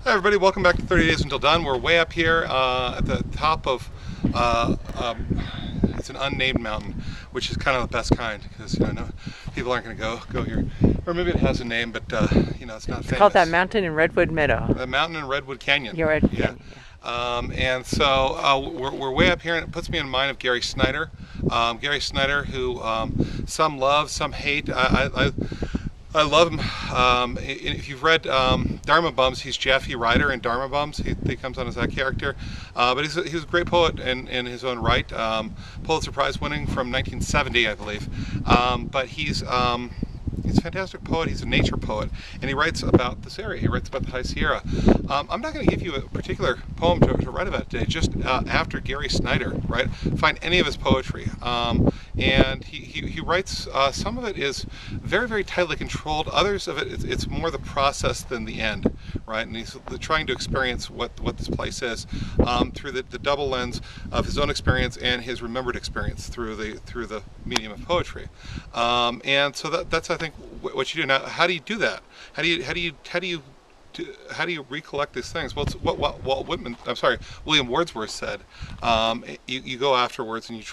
Hi everybody, welcome back to 30 Days Until Done. We're way up here at the top of, it's an unnamed mountain, which is kind of the best kind because no, people aren't going to go here. Or maybe it has a name, but it's not famous. It's called that mountain in Redwood Meadow. The mountain in Redwood Canyon. You're Redwood Yeah. Canyon, And so we're way up here, and it puts me in mind of Gary Snyder. Gary Snyder, who some love, some hate. I love him. If you've read Dharma Bums, he's Jaffe Ryder in Dharma Bums. He comes on as that character. But he's a great poet in his own right. Pulitzer Prize winning from 1970, I believe. But he's a fantastic poet. He's a nature poet, and he writes about this area. He writes about the High Sierra. I'm not going to give you a particular poem to write about today. Just after Gary Snyder, right? Find any of his poetry, and he writes. Some of it is very, very tightly controlled. Others of it, it's more the process than the end, right? And he's trying to experience what this place is through the double lens of his own experience and his remembered experience through the medium of poetry. And so that's I think what you do now. How do you do that? How do you recollect these things? Well, it's what William Wordsworth said. You go afterwards and you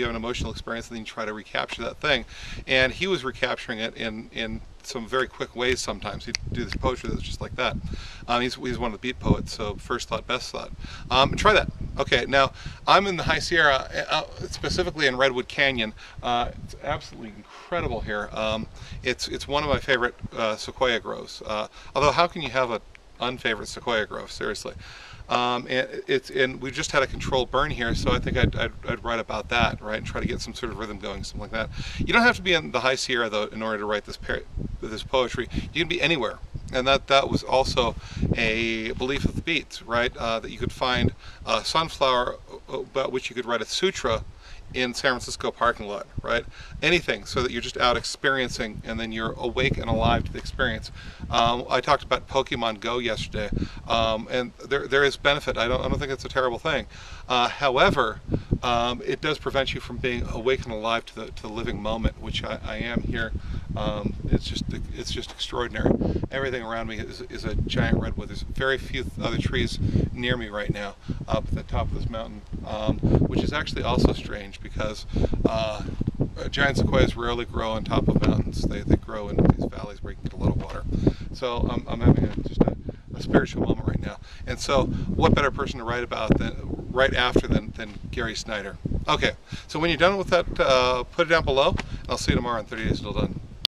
have an emotional experience, and then you try to recapture that thing. And he was recapturing it in some very quick ways. Sometimes he'd do this poetry that's just like that. He's one of the beat poets, so first thought, best thought. Try that. Okay, now I'm in the High Sierra, specifically in Redwood Canyon. It's absolutely incredible here. It's one of my favorite sequoia groves. Although, how can you have an unfavorite sequoia grove? Seriously. And we just had a controlled burn here, so I think I'd write about that, right, and try to get some sort of rhythm going, something like that. You don't have to be in the High Sierra though in order to write this poetry. You can be anywhere, and that was also a belief of the beats, right? That you could find a sunflower about which you could write a sutra in San Francisco parking lot, right? Anything, so that you're just out experiencing, and then you're awake and alive to the experience. I talked about Pokemon Go yesterday, and there is benefit. I don't think it's a terrible thing. However, it does prevent you from being awake and alive to the living moment, which I am here. It's just extraordinary. Everything around me is a giant redwood. There's very few other trees near me right now up at the top of this mountain, which is actually also strange because giant sequoias rarely grow on top of mountains. They grow in these valleys where you can get a lot of water. So I'm having just a spiritual moment right now. And so what better person to write about than Gary Snyder. Okay, so when you're done with that, put it down below, and I'll see you tomorrow on 30 Days Until Done.